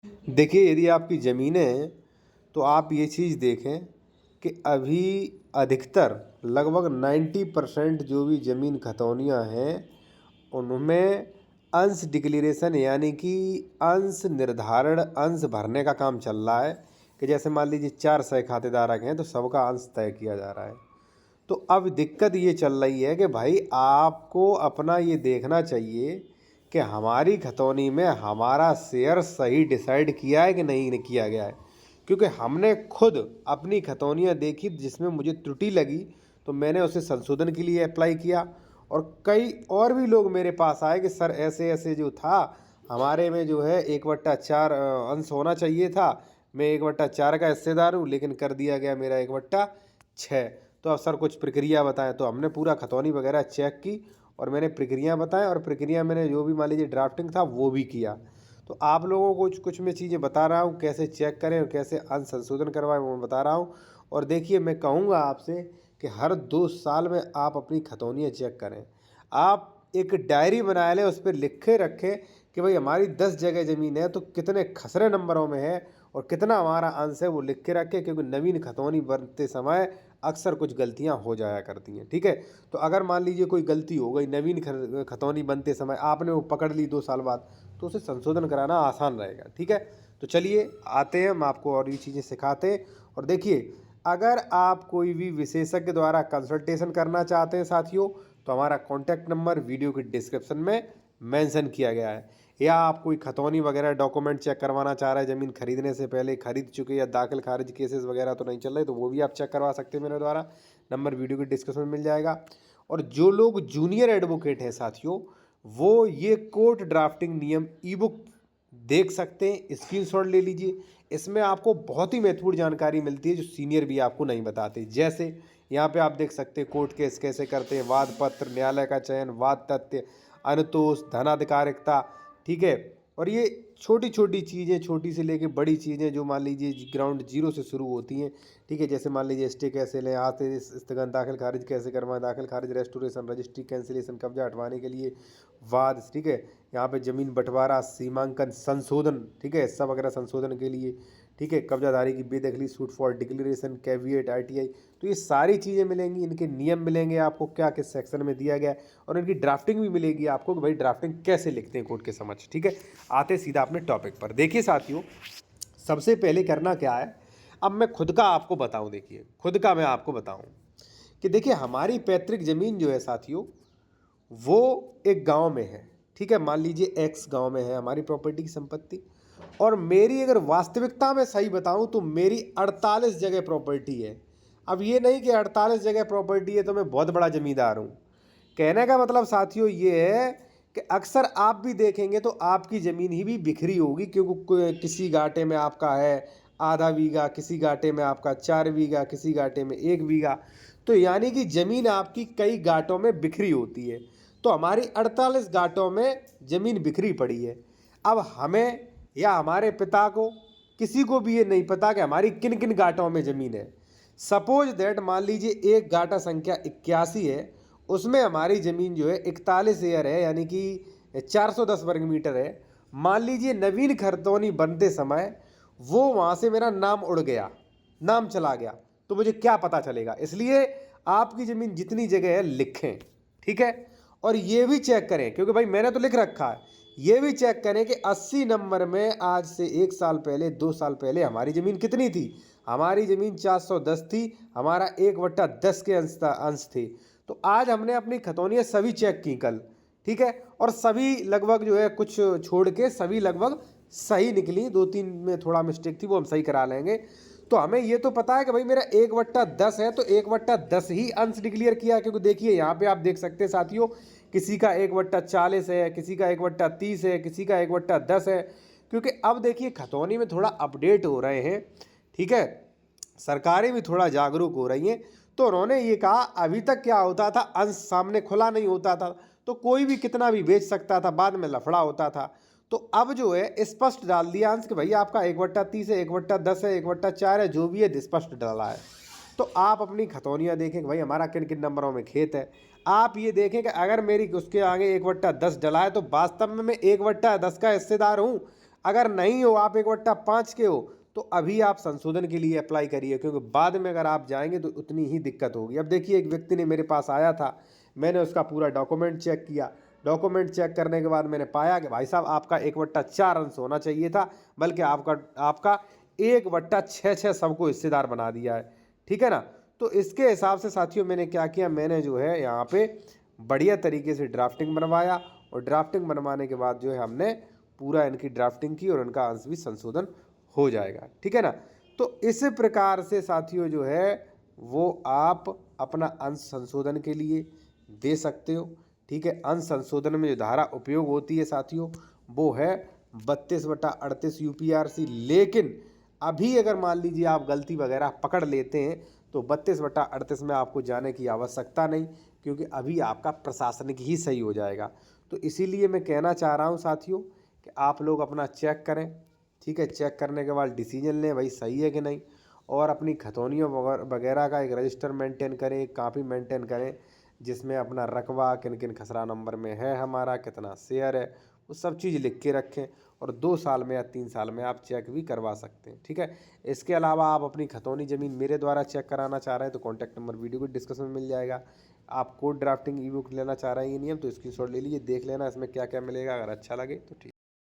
देखिए, यदि आपकी ज़मीनें हैं, तो आप ये चीज़ देखें कि अभी अधिकतर लगभग 90% जो भी ज़मीन खतौनियाँ हैं, उनमें अंश डिक्लेरेशन यानी कि अंश निर्धारण, अंश भरने का काम चल रहा है कि जैसे मान लीजिए 4 सह खातेधारक हैं, तो सबका अंश तय किया जा रहा है। तो अब दिक्कत ये चल रही है कि भाई आपको अपना ये देखना चाहिए कि हमारी खतौनी में हमारा शेयर सही डिसाइड किया है कि नहीं किया गया है, क्योंकि हमने खुद अपनी खतौनियाँ देखी जिसमें मुझे त्रुटि लगी, तो मैंने उसे संशोधन के लिए अप्लाई किया। और कई और भी लोग मेरे पास आए कि सर ऐसे ऐसे जो था हमारे में जो है 1/4 अंश होना चाहिए था, मैं 1/4 का हिस्सेदार हूँ, लेकिन कर दिया गया मेरा 1/6। तो अब सर कुछ प्रक्रिया बताएं। तो हमने पूरा खतौनी वगैरह चेक की और मैंने प्रक्रिया बताएं, और प्रक्रिया मैंने जो भी मान लीजिए ड्राफ्टिंग था वो भी किया। तो आप लोगों को कुछ कुछ मैं चीज़ें बता रहा हूँ कैसे चेक करें और कैसे अंश संशोधन करवाएं, वो मैं बता रहा हूँ। और देखिए, मैं कहूँगा आपसे कि हर 2 साल में आप अपनी खतौनियाँ चेक करें। आप एक डायरी बना लें, उस पर लिखे रखें कि भाई हमारी 10 जगह ज़मीन है, तो कितने खसरे नंबरों में है और कितना हमारा अंश है, वो लिख के रखें, क्योंकि नवीन खतौनी बनते समय अक्सर कुछ गलतियां हो जाया करती हैं। ठीक है, तो अगर मान लीजिए कोई गलती हो गई नवीन खतौनी बनते समय, आपने वो पकड़ ली 2 साल बाद, तो उसे संशोधन कराना आसान रहेगा। ठीक है, तो चलिए आते हैं, हम आपको और भी चीज़ें सिखाते हैं। और देखिए, अगर आप कोई भी विशेषज्ञ द्वारा कंसल्टेशन करना चाहते हैं साथियों, तो हमारा कॉन्टैक्ट नंबर वीडियो के डिस्क्रिप्शन में मेंशन किया गया है। या आप कोई खतौनी वगैरह डॉक्यूमेंट चेक करवाना चाह रहे हैं ज़मीन खरीदने से पहले, खरीद चुके या दाखिल खारिज केसेस वगैरह तो नहीं चल रहे, तो वो भी आप चेक करवा सकते हैं मेरे द्वारा। नंबर वीडियो के डिस्क्रिप्शन में मिल जाएगा। और जो लोग जूनियर एडवोकेट हैं साथियों, वो ये कोर्ट ड्राफ्टिंग नियम ई बुक देख सकते हैं, स्क्रीनशॉट ले लीजिए। इसमें आपको बहुत ही महत्वपूर्ण जानकारी मिलती है जो सीनियर भी आपको नहीं बताते। जैसे यहाँ पे आप देख सकते हैं कोर्ट केस कैसे करते हैं, वाद पत्र, न्यायालय का चयन, वाद तथ्य, अनुतोष, धनाधिकारिकता। ठीक है, और ये छोटी छोटी चीज़ें, छोटी से लेके बड़ी चीज़ें जो मान लीजिए ग्राउंड जीरो से शुरू होती हैं। ठीक है, जैसे मान लीजिए स्टे कैसे लें, आदेश स्थगन, दाखिल खारिज कैसे करवाएं, दाखिल खारिज, रेस्टोरेशन, रजिस्ट्री कैंसिलेशन, कब्जा हटवाने के लिए वाद। ठीक है, यहाँ पे ज़मीन बंटवारा, सीमांकन संशोधन, ठीक है, हिस्सा वगैरह संशोधन के लिए। ठीक है, कब्जाधारी की बेदखली, suit for declaration, caveat, RTI. तो ये सारी चीज़ें मिलेंगी, इनके नियम मिलेंगे आपको, क्या किस सेक्शन में दिया गया है, और इनकी ड्राफ्टिंग भी मिलेगी आपको कि भाई ड्राफ्टिंग कैसे लिखते हैं कोर्ट के समक्ष। ठीक है, आते सीधा अपने टॉपिक पर। देखिए साथियों, सबसे पहले करना क्या है, अब मैं खुद का आपको बताऊं। देखिए, खुद का मैं आपको बताऊं कि देखिए, हमारी पैतृक ज़मीन जो है साथियों, वो एक गांव में है। ठीक है, मान लीजिए एक्स गांव में है हमारी प्रॉपर्टी की संपत्ति, और मेरी अगर वास्तविकता में सही बताऊं तो मेरी 48 जगह प्रॉपर्टी है। अब ये नहीं कि 48 जगह प्रॉपर्टी है तो मैं बहुत बड़ा जमींदार हूं। कहने का मतलब साथियों ये है कि अक्सर आप भी देखेंगे तो आपकी ज़मीन ही भी बिखरी होगी, क्योंकि किसी घाटे में आपका है आधा बीघा, किसी घाटे में आपका 4 बीघा, किसी घाटे में 1 बीघा। तो यानी कि ज़मीन आपकी कई घाटों में बिखरी होती है। तो हमारी 48 घाटों में ज़मीन बिखरी पड़ी है। अब हमें या हमारे पिता को, किसी को भी ये नहीं पता कि हमारी किन किन घाटों में ज़मीन है। सपोज दैट मान लीजिए एक घाटा संख्या 81 है, उसमें हमारी ज़मीन जो है 41 एयर है, यानी कि 410 वर्ग मीटर है। मान लीजिए नवीन खरतौनी बनते समय वो वहाँ से मेरा नाम उड़ गया, नाम चला गया, तो मुझे क्या पता चलेगा। इसलिए आपकी ज़मीन जितनी जगह है लिखें। ठीक है, और ये भी चेक करें, क्योंकि भाई मैंने तो लिख रखा है, ये भी चेक करें कि 80 नंबर में आज से 1 साल पहले, 2 साल पहले हमारी ज़मीन कितनी थी। हमारी ज़मीन 410 थी, हमारा 1/10 के अंश थे। तो आज हमने अपनी खतौनियाँ सभी चेक की कल। ठीक है, और सभी लगभग जो है, कुछ छोड़ के सभी लगभग सही निकली, 2-3 में थोड़ा मिस्टेक थी, वो हम सही करा लेंगे। तो हमें ये तो पता है कि भाई मेरा 1/10 है, तो 1/10 ही अंश डिक्लेयर किया। क्योंकि देखिए यहाँ पे आप देख सकते हैं साथियों, किसी का 1/40 है, किसी का 1/30 है, किसी का 1/10 है। क्योंकि अब देखिए खतौनी में थोड़ा अपडेट हो रहे हैं। ठीक है, सरकारें भी थोड़ा जागरूक हो रही हैं। तो उन्होंने ये कहा, अभी तक क्या होता था, अंश सामने खुला नहीं होता था, तो कोई भी कितना भी बेच सकता था, बाद में लफड़ा होता था। तो अब जो है स्पष्ट डाल दिया अंश कि भाई आपका 1/30 है, 1/10 है, 1/4 है, जो भी है स्पष्ट डाला है। तो आप अपनी खतौनियाँ देखें कि भाई हमारा किन किन नंबरों में खेत है। आप ये देखें कि अगर मेरी उसके आगे 1/10 डला है, तो वास्तव में मैं 1/10 का हिस्सेदार हूँ। अगर नहीं हो, आप 1/5 के हो, तो अभी आप संशोधन के लिए अप्लाई करिए, क्योंकि बाद में अगर आप जाएंगे तो उतनी ही दिक्कत होगी। अब देखिए, एक व्यक्ति ने मेरे पास आया था, मैंने उसका पूरा डॉक्यूमेंट चेक किया। डॉक्यूमेंट चेक करने के बाद मैंने पाया कि भाई साहब आपका 1/4 अंश होना चाहिए था, बल्कि आपका 1/6 सबको हिस्सेदार बना दिया है। ठीक है ना। तो इसके हिसाब से साथियों मैंने क्या किया, मैंने जो है यहाँ पे बढ़िया तरीके से ड्राफ्टिंग बनवाया, और ड्राफ्टिंग बनवाने के बाद जो है हमने पूरा इनकी ड्राफ्टिंग की, और इनका अंश भी संशोधन हो जाएगा। ठीक है ना। तो इस प्रकार से साथियों जो है वो आप अपना अंश संशोधन के लिए दे सकते हो। ठीक है। अंश संशोधन में जो धारा उपयोग होती है साथियों, वो है 32/38 UPRC। लेकिन अभी अगर मान लीजिए आप गलती वगैरह पकड़ लेते हैं तो 32/38 में आपको जाने की आवश्यकता नहीं, क्योंकि अभी आपका प्रशासनिक ही सही हो जाएगा। तो इसीलिए मैं कहना चाह रहा हूँ साथियों कि आप लोग अपना चेक करें। ठीक है। चेक करने के बाद डिसीजन लें भाई सही है कि नहीं, और अपनी खतौनियों वगैरह का एक रजिस्टर मेंटेन करें, एक कापी मेंटेन करें, जिसमें अपना रकबा, किन किन खसरा नंबर में है हमारा, कितना शेयर है, वो सब चीज़ लिख के रखें। और 2 साल में या 3 साल में आप चेक भी करवा सकते हैं। ठीक है। इसके अलावा आप अपनी खतौनी ज़मीन मेरे द्वारा चेक कराना चाह रहे हैं तो कॉन्टैक्ट नंबर वीडियो को डिस्क्रिप्शन में मिल जाएगा। आप कोड ड्राफ्टिंग ई बुक लेना चाह रहे हैं ये नियम, तो स्क्रीनशॉट ले लीजिए, देख लेना इसमें क्या क्या मिलेगा। अगर अच्छा लगे तो ठीक।